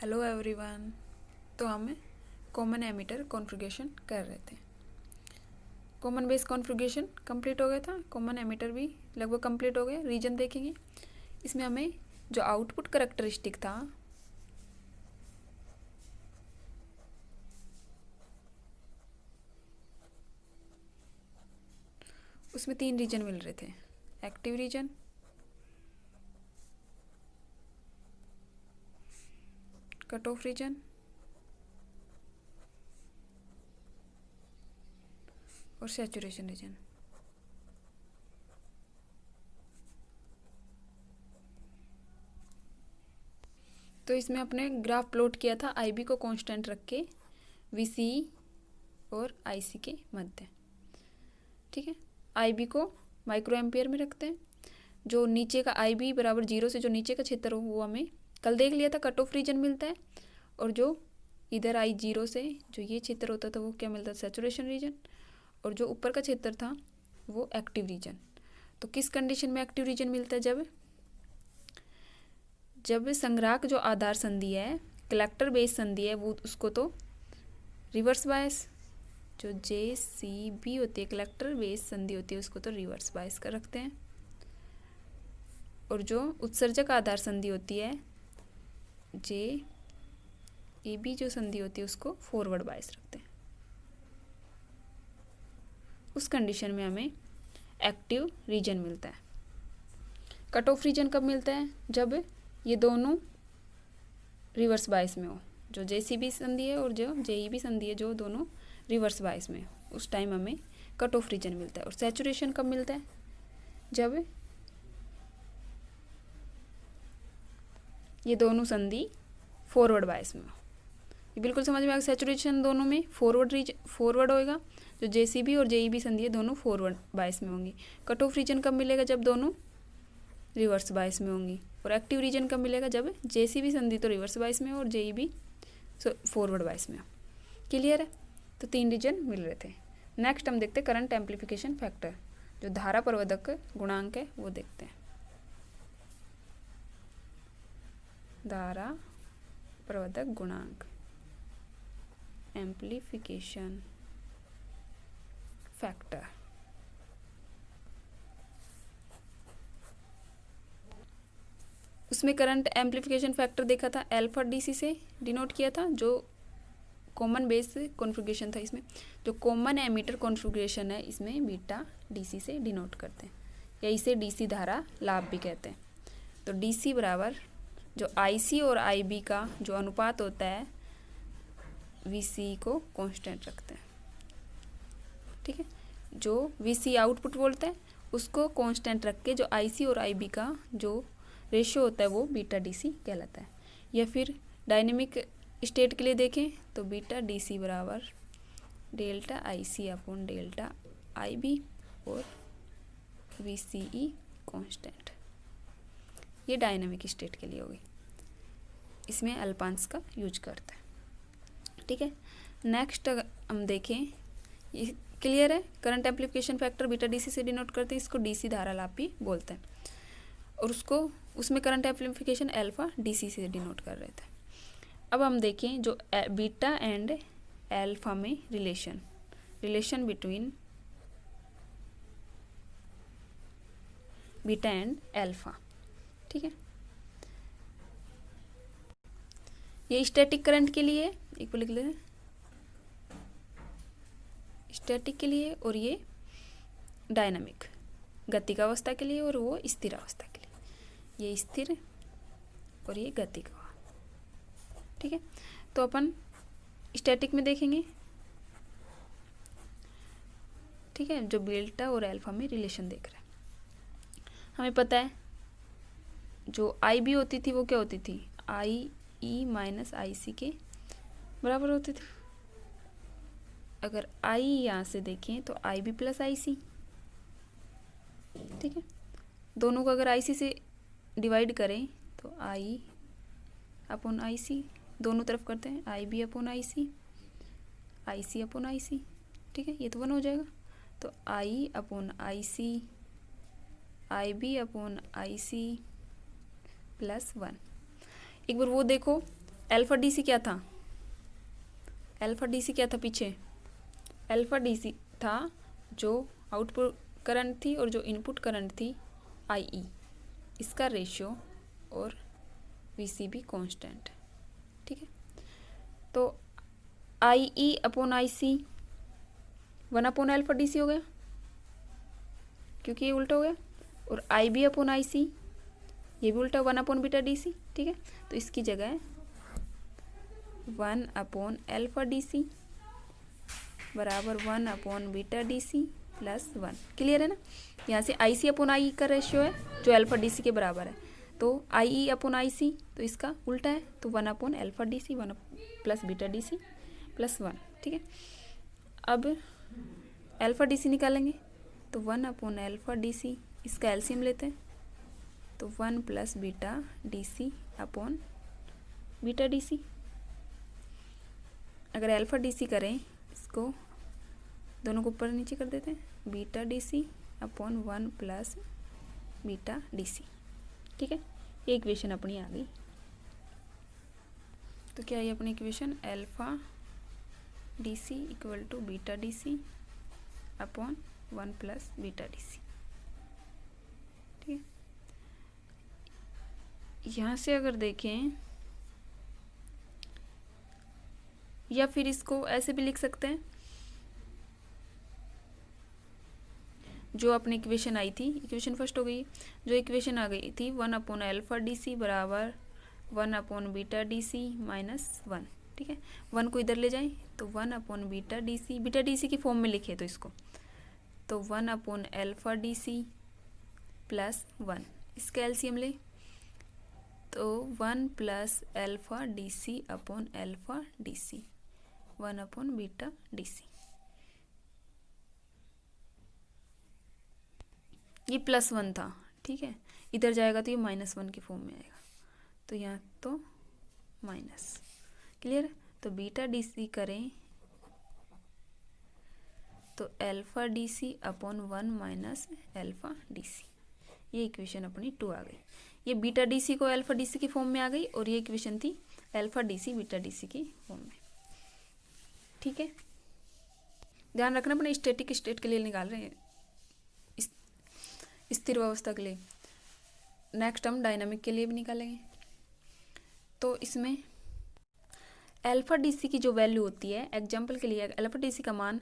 Hello everyone. तो हम common emitter configuration कर रहे थे। कॉमन बेस कॉन्फ़िगरेशन कंप्लीट हो गया था, कॉमन एमिटर भी लगभग कंप्लीट हो गया। रीजन देखेंगे, इसमें हमें जो आउटपुट करैक्टरिस्टिक था उसमें 3 रीजन मिल रहे थे। Active region, cut off region और सैचुरेशन रीजन। तो इसमें अपने ग्राफ प्लॉट किया था आईबी को कांस्टेंट रख के वीसी और आईसी के मध्य। ठीक है, आईबी को माइक्रो एम्पियर में रखते हैं। जो नीचे का आईबी बराबर 0 से जो नीचे का क्षेत्र हो वो हमें कल देख लिया था, कट ऑफ रीजन मिलता है। और जो इधर आई 0 से जो ये क्षेत्र होता था वो क्या मिलता था, सैचुरेशन रीजन। और जो ऊपर का क्षेत्र था वो एक्टिव रीजन। तो किस कंडीशन में एक्टिव रीजन मिलता है, जब संग्राहक जो आधार संधि है, कलेक्टर बेस संधि है, वो उसको तो रिवर्स बायस, जो JCB होती है कलेक्टर बेस संधि होती है, उसको तो रिवर्स बायस कर रखते हैं। और जो उत्सर्जक आधार संधि होती है JAB जो संधि होती है उसको फॉरवर्ड बायस रखते हैं। उस कंडीशन में हमें एक्टिव रीजन मिलता है। कट ऑफ रीजन कब मिलता है, जब ये दोनों रिवर्स बायस में हो, जो JCB संधि है और जो JEB संधि है, जो दोनों रिवर्स बायस में हो, उस टाइम हमें कट ऑफ रीजन मिलता है। और सैचुरेशन कब मिलता है, जब ये दोनों संधि फॉरवर्ड बायस में हो। ये बिल्कुल समझ में आ गया। सैचुरेशन दोनों में फॉरवर्ड होएगा, जो JCB और JEB संधि है दोनों फॉरवर्ड बायस में होंगी। कट ऑफ रीजन कब मिलेगा, जब दोनों रिवर्स बायस में होंगी। और एक्टिव रीजन कब मिलेगा, जब JCB संधि तो रिवर्स बायस में हो और JEB फॉरवर्ड बायस में हो। क्लियर है। तो 3 रीजन मिल रहे थे। नेक्स्ट हम देखते हैं करंट एम्पलीफिकेशन फैक्टर, जो धारा प्रवर्धक गुणांक है वो देखते हैं। धारा प्रवर्धक गुणांक एम्पलीफिकेशन फैक्टर। उसमें करंट एम्पलीफिकेशन फैक्टर देखा था अल्फा DC से डिनोट किया था, जो कॉमन बेस कॉन्फ़िगरेशन था। इसमें जो कॉमन एमिटर कॉन्फ़िगरेशन है इसमें बीटा DC से डिनोट करते हैं, या इसे DC धारा लाभ भी कहते हैं। तो DC बराबर जो IC और IB का जो अनुपात होता है VC को कांस्टेंट रखते हैं। ठीक है, जो VC आउटपुट वोल्ट है उसको कांस्टेंट रख के जो IC और IB का जो रेशियो होता है वो बीटा DC कहलाता है। या फिर डायनेमिक स्टेट के लिए देखें तो बीटा DC बराबर delta IC upon delta IB और VCE कांस्टेंट। ये डायनेमिक स्टेट के लिए होगी, इसमें अल्पांश का यूज करते हैं। ठीक है, नेक्स्ट हम देखें, ये क्लियर है। Current amplification factor beta DC से डिनोट करते हैं, इसको DC धारा लाभ भी बोलते हैं। और उसमें करंट एम्पलीफिकेशन अल्फा DC से डिनोट कर रहे थे। अब हम देखें जो बीटा एंड अल्फा में relation between beta and alpha. ठीक है, ये स्टैटिक करंट के लिए एक बार लिख लेते हैं, स्टैटिक के लिए, और ये डायनामिक गतिक अवस्था के लिए, और वो स्थिर अवस्था के लिए। ये स्थिर और ये गतिक। ठीक है, तो अपन स्टैटिक में देखेंगे। ठीक है, जो बीटा और अल्फा में रिलेशन देख रहे हैं, हमें पता है जो IB होती थी वो क्या होती थी, IE माइनस IC के बराबर होती थी। अगर I यहाँ से देखें तो IB प्लस IC। ठीक है, दोनों को अगर IC से डिवाइड करें तो I अपॉन IC, दोनों तरफ करते हैं IB upon IC, IC upon IC। ठीक है, ये तो 1 हो जाएगा। तो I upon IC, IB upon IC plus 1। एक बार वो देखो, अल्फा डी सी क्या था, अल्फा डी सी क्या था पीछे, अल्फा डी सी था जो आउटपुट करंट थी और जो इनपुट करंट थी आई ई, इसका रेशियो और वी सी भी कॉन्स्टेंट, ठीक है। तो I E upon I C 1 upon alpha D C हो गया क्योंकि ये उल्टा हो गया, और आई बी अपॉन आई सी ये भी उल्टा 1 अपॉन बीटा डी सी, ठीक है। तो इसकी जगह 1 अपॉन अल्फा डी सी बराबर 1 upon beta D C plus 1, clear है ना। यहाँ से आई सी अपॉन आई का रेशियो है जो अल्फा डी सी के बराबर है, तो आई ई अपॉन आई सी तो इसका उल्टा है, तो 1 upon alpha D C 1 plus beta D C plus 1, ठीक है। अब अल्फा डी सी निकालेंगे तो 1 अपॉन अल्फा डी सी, इसका एलसीएम लेते हैं तो 1 plus beta D C upon beta D C. अगर अल्फा डी सी करें इसको दोनों को ऊपर नीचे कर देते हैं, beta D C upon 1 plus beta D C, ठीक है। ये इक्वेशन अपनी आ गई। तो क्या है अपनी equation, alpha D C equal to beta D C upon 1 plus beta D C, ठीक है। यहाँ से अगर देखें या फिर इसको ऐसे भी लिख सकते हैं, जो अपनी इक्वेशन आई थी, इक्वेशन फर्स्ट हो गई, जो इक्वेशन आ गई थी 1 अपॉन अल्फा डी सी बराबर 1 upon beta D C minus 1, ठीक है। 1 को इधर ले जाएं तो 1 अपॉन बीटा डी सी की फॉर्म में लिखे तो इसको, तो 1 upon alpha D C plus 1, इसका एलसीएम ले तो 1 plus alpha D C upon alpha D C 1 upon beta D C, ये +1 था, ठीक है। इधर जाएगा तो ये -1 की फॉर्म में आएगा, तो यहाँ तो माइनस, क्लियर। तो बीटा डी सी करें तो alpha D C upon 1 minus alpha D C, ये इक्वेशन अपनी 2 आ गई। ये बीटा डी सी को अल्फा डी सी की फॉर्म में आ गई और ये इक्वेशन थी alpha D C beta D C की फॉर्म में, ठीक है। ध्यान रखना अपने स्टैटिक स्टेट के लिए निकाल रहे हैं, स्थिर अवस्था के लिए। नेक्स्ट हम डायनामिक के लिए भी निकालेंगे। तो इसमें अल्फा डी सी की जो वैल्यू होती है, एग्जाम्पल के लिए अल्फा डी सी का मान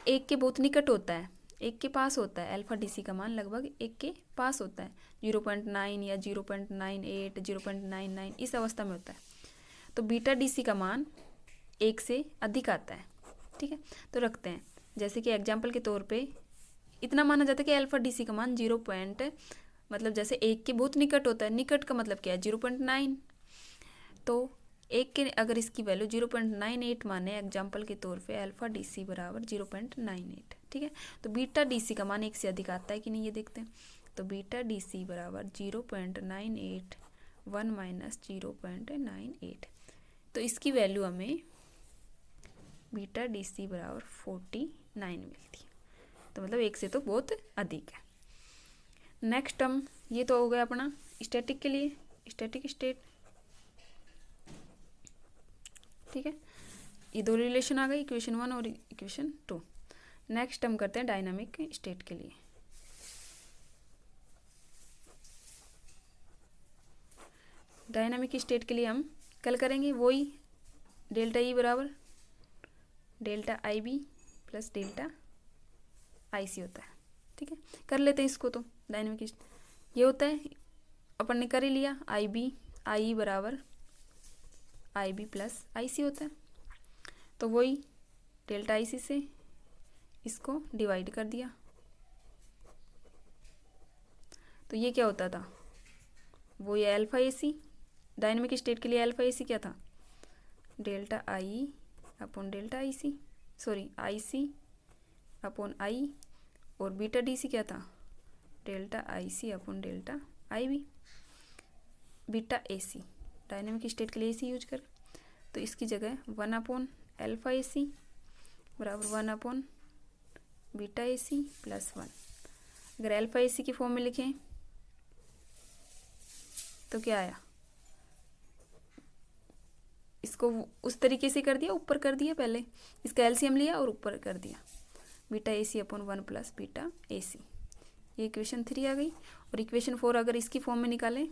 1 के बहुत निकट होता है, 1 के पास होता है। अल्फा डी सी का मान लगभग 1 के पास होता है, 0.9 या 0.98 0.99 इस अवस्था में होता है। तो बीटा डी सी का मान 1 से अधिक आता है, ठीक है। तो रखते हैं, जैसे कि एग्जाम्पल के तौर पे इतना माना जाता है कि अल्फा डी सी का मान 0 मतलब जैसे 1 के बहुत निकट होता है, निकट का मतलब क्या है 0.9, तो 1 के अगर इसकी वैल्यू 0.98 माने एग्जाम्पल के तौर पे अल्फा डी सी बराबर 0.98, ठीक है। तो बीटा डी सी का मान 1 से अधिक आता है कि नहीं ये देखते हैं। तो बीटा डी सी बराबर 0.98 1 माइनस 0.98, तो इसकी वैल्यू हमें बीटा डी सी बराबर 49 मिलती है, तो मतलब 1 से तो बहुत अधिक है। नेक्स्ट टर्म ये तो हो गया अपना स्टैटिक के लिए, स्टैटिक स्टेट, ठीक है। ये दो रिलेशन आ गई, इक्वेशन 1 और इक्वेशन 2। नेक्स्ट हम करते हैं डायनामिक स्टेट के लिए। डायनामिक स्टेट के लिए हम कल करेंगे वही डेल्टा ई बराबर delta I B plus delta I C होता है, ठीक है। कर लेते हैं इसको। तो डायनामिक ये होता है, अपन ने कर ही लिया, आई बी आई ई बराबर आई बी प्लस आई सी होता है। तो वही डेल्टा आई सी से इसको डिवाइड कर दिया, तो ये क्या होता था, वो ये alpha A C, dynamic state के लिए अल्फा ए सी क्या था, delta I upon delta I C, sorry I C upon I, और बीटा डी सी क्या था, delta I C upon delta I B, beta A C, dynamic state के लिए ए सी use कर। तो इसकी जगह 1 अपॉन अल्फा ए सी बराबर 1 upon beta A C plus 1। अगर अल्फा ए सी की फॉर्म में लिखें तो क्या आया, इसको उस तरीके से कर दिया, ऊपर कर दिया, पहले इसका एलसीएम लिया और ऊपर कर दिया, beta A C upon 1 plus beta A C. ये इक्वेशन 3 आ गई। और इक्वेशन 4 अगर इसकी फॉर्म में निकालें,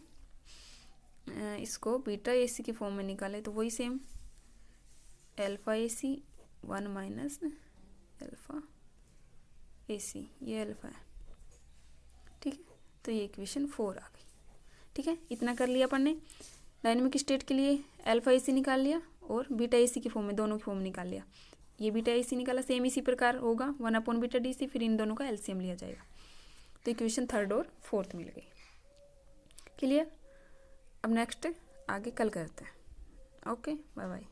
इसको बीटा ए सी की फॉर्म में निकालें तो वही same alpha A C 1 minus alpha A C, ये अल्फा है, ठीक है। तो ये इक्वेशन 4 आ गई, ठीक है। इतना कर लिया अपन ने डायनेमिक स्टेट के लिए, अल्फा ए सी निकाल लिया और बीटा ए सी की फॉर्म में, दोनों की फॉर्म निकाल लिया। ये बीटा ए सी निकाला, सेम इसी प्रकार होगा 1 अपॉन बीटा डी सी, फिर इन दोनों का एलसीएम लिया जाएगा। तो इक्वेशन 3rd और 4th मिल गई। क्लियर। अब नेक्स्ट आगे कल करते हैं। Okay, bye bye.